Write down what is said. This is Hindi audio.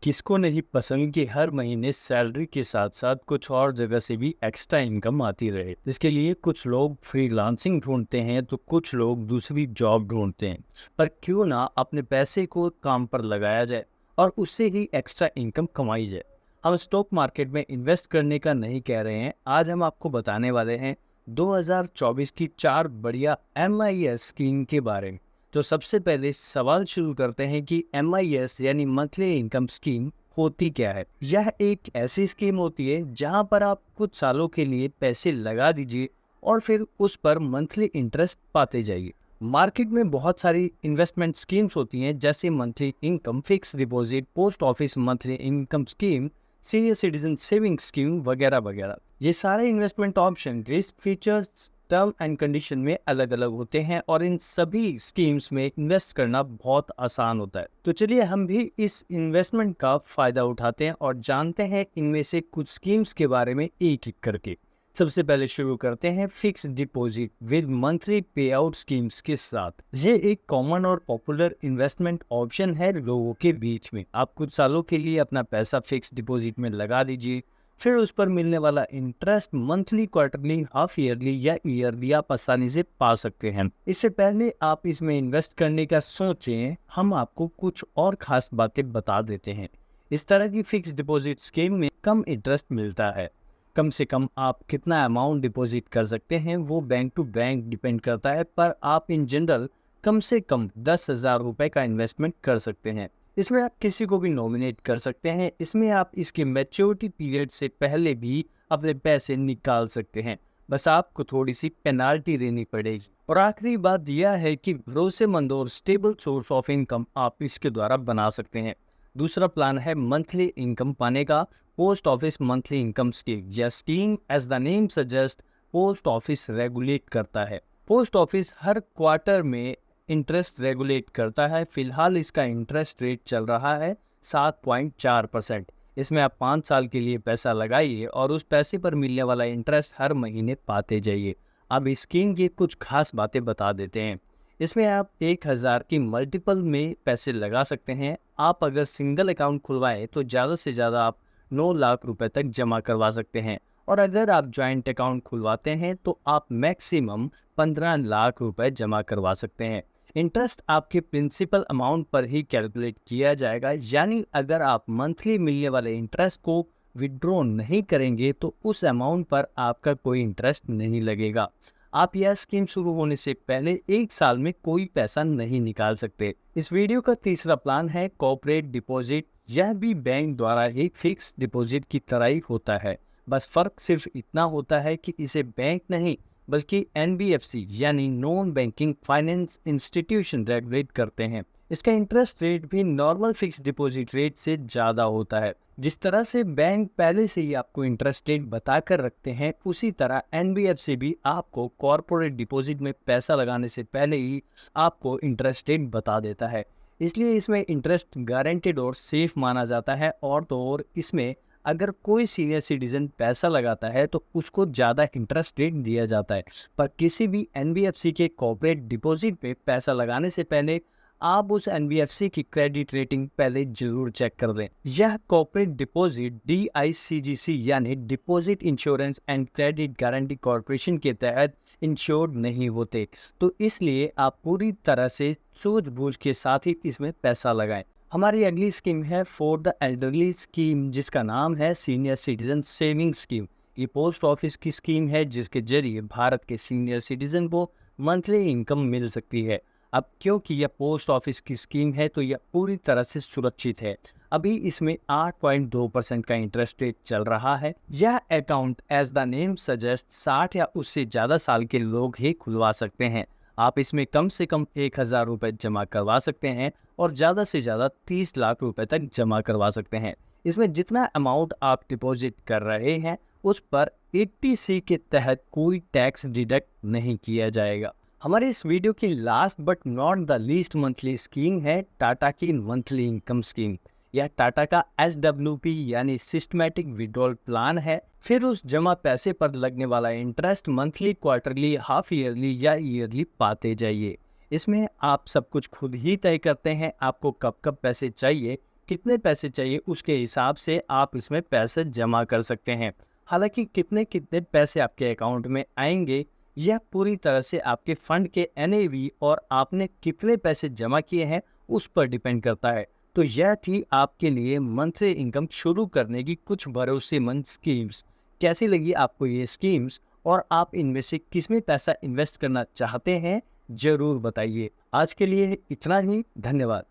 किसको नहीं पसंद कि हर महीने सैलरी के साथ साथ कुछ और जगह से भी एक्स्ट्रा इनकम आती रहे। इसके लिए कुछ लोग फ्रीलांसिंग ढूंढते हैं तो कुछ लोग दूसरी जॉब ढूंढते हैं। पर क्यों ना अपने पैसे को काम पर लगाया जाए और उससे ही एक्स्ट्रा इनकम कमाई जाए। हम स्टॉक मार्केट में इन्वेस्ट करने का नहीं कह रहे हैं। आज हम आपको बताने वाले हैं 2024 की 4 बढ़िया MIS स्कीम के बारे में। तो सबसे पहले सवाल शुरू करते हैं कि MIS यानी मंथली इनकम स्कीम होती क्या है। यह एक ऐसी स्कीम होती है जहां पर आप कुछ सालों के लिए पैसे लगा दीजिए और फिर उस पर मंथली इंटरेस्ट पाते जाइए। मार्केट में बहुत सारी इन्वेस्टमेंट स्कीम्स होती हैं, जैसे monthly income fix deposit, post office monthly income scheme, senior citizen saving scheme वगैरह वगैरह। ये सारे investment option, risk, features, term and condition में अलग अलग होते हैं और इन सभी स्कीम्स में इन्वेस्ट करना बहुत आसान होता है। तो चलिए हम भी इस इन्वेस्टमेंट का फायदा उठाते हैं और जानते हैं इनमें से कुछ स्कीम्स के बारे में एक एक करके। सबसे पहले शुरू करते हैं फिक्स डिपॉजिट विद मंथली पे आउट स्कीम्स के साथ। ये एक कॉमन और पॉपुलर इन्वेस्टमेंट ऑप्शन है लोगों के बीच में। आप कुछ सालों के लिए अपना पैसा फिक्स डिपॉजिट में लगा दीजिए, फिर उस पर मिलने वाला interest monthly, quarterly, half yearly या ईयरली आप आसानी से पा सकते हैं। इससे पहले आप इसमें इन्वेस्ट करने का सोचें, हम आपको कुछ और खास बातें बता देते हैं। इस तरह की फिक्स डिपॉजिट स्कीम में कम इंटरेस्ट मिलता है। कम से कम आप कितना अमाउंट डिपॉजिट कर सकते हैं वो बैंक टू बैंक डिपेंड करता है, पर आप इन जनरल कम से कम 10,000 रुपए का इन्वेस्टमेंट कर सकते हैं। इसमें आप किसी को भी नॉमिनेट कर सकते हैं। इसमें आप इसके मैच्योरिटी पीरियड से पहले भी अपने पैसे निकाल सकते हैं, बस आपको थोड़ी सी पेनाल्टी देनी पड़ेगी। और आखिरी बात यह है कि भरोसेमंद और स्टेबल सोर्स ऑफ इनकम आप इसके द्वारा बना सकते हैं। दूसरा प्लान है मंथली इनकम पाने का, post office monthly income scheme. यह scheme as the name suggest post office regulate करता है। पोस्ट ऑफिस हर क्वार्टर में इंटरेस्ट रेगुलेट करता है। फिलहाल इसका इंटरेस्ट रेट चल रहा है 7.4%। इसमें आप 5 साल के लिए पैसा लगाइए और उस पैसे पर मिलने वाला इंटरेस्ट हर महीने पाते जाइए। अब इस स्कीम की कुछ खास बातें बता देते हैं। इसमें आप 1,000 की मल्टीपल में पैसे लगा सकते हैं। आप अगर सिंगल अकाउंट खुलवाएं तो ज़्यादा से ज़्यादा आप 9 लाख रुपए तक जमा करवा सकते हैं, और अगर आप जॉइंट अकाउंट खुलवाते हैं तो आप मैक्सिमम 15 लाख रुपए जमा करवा सकते हैं। इंटरेस्ट आपके प्रिंसिपल अमाउंट पर ही कैलकुलेट किया जाएगा, यानी अगर आप मंथली मिलने वाले इंटरेस्ट को विड्रॉ नहीं करेंगे तो उस अमाउंट पर आपका कोई इंटरेस्ट नहीं लगेगा। आप यह स्कीम शुरू होने से पहले 1 साल में कोई पैसा नहीं निकाल सकते। इस वीडियो का तीसरा प्लान है कॉर्पोरेट डिपॉजिट। यह भी बैंक द्वारा ही फिक्स डिपॉजिट की तरह ही होता है, बस फर्क सिर्फ इतना होता है कि इसे बैंक नहीं बल्कि NBFC यानी non banking finance institution regulate करते हैं। इसका इंटरेस्ट रेट भी नॉर्मल फिक्स डिपॉजिट रेट से ज़्यादा होता है। जिस तरह से बैंक पहले से ही आपको इंटरेस्ट रेट बता कर रखते हैं, उसी तरह NBFC भी आपको कॉर्पोरेट डिपॉजिट में पैसा लगाने से पहले ही आपको इंटरेस्ट रेट बता देता है। इसलिए इसमें इंटरेस्ट गारंटेड और सेफ माना जाता है। और तो और इसमें अगर कोई सीनियर सिटीजन पैसा लगाता है तो उसको ज़्यादा इंटरेस्ट रेट दिया जाता है। पर किसी भी NBFC के कॉर्पोरेट डिपॉजिट पे पैसा लगाने से पहले आप उस NBFC की क्रेडिट रेटिंग पहले जरूर चेक कर लें। यह कॉर्पोरेट डिपॉजिट DICGC यानी deposit insurance and credit guarantee corporation के तहत इंश्योर्ड नहीं होते, तो इसलिए आप पूरी तरह से सूझबूझ के साथ ही इसमें पैसा लगाएं। हमारी अगली स्कीम है फॉर द एल्डरली स्कीम, जिसका नाम है सीनियर सिटीजन सेविंग स्कीम। ये पोस्ट ऑफिस की स्कीम है जिसके जरिए भारत के सीनियर सिटीजन को मंथली इनकम मिल सकती है। अब क्योंकि यह पोस्ट ऑफिस की स्कीम है तो यह पूरी तरह से सुरक्षित है। अभी इसमें 8.2% का इंटरेस्ट रेट चल रहा है। यह account as the name suggest 60 या उससे ज़्यादा साल के लोग ही खुलवा सकते हैं। आप इसमें कम से कम 1,000 रुपये जमा करवा सकते हैं और ज़्यादा से ज़्यादा 30 लाख रुपए तक जमा करवा सकते हैं। इसमें जितना अमाउंट आप डिपॉजिट कर रहे हैं उस पर 80C के तहत कोई टैक्स डिडक्ट नहीं किया जाएगा। हमारे इस वीडियो की last but not the least monthly scheme है टाटा की मंथली इनकम स्कीम। यह टाटा का SWP यानी सिस्टमैटिक विड्रॉल प्लान है। फिर उस जमा पैसे पर लगने वाला interest monthly, quarterly, half yearly या ईयरली पाते जाइए। इसमें आप सब कुछ खुद ही तय करते हैं, आपको कब कब पैसे चाहिए, कितने पैसे चाहिए उसके हिसाब से आप इसमें पैसे जमा कर सकते हैं। हालांकि कितने कितने पैसे आपके अकाउंट में आएंगे यह पूरी तरह से आपके फंड के एनएवी और आपने कितने पैसे जमा किए हैं उस पर डिपेंड करता है। तो यह थी आपके लिए मंथली इनकम शुरू करने की कुछ भरोसेमंद स्कीम्स। कैसी लगी आपको ये स्कीम्स और आप इनमें से किस में पैसा इन्वेस्ट करना चाहते हैं, जरूर बताइए। आज के लिए इतना ही, धन्यवाद।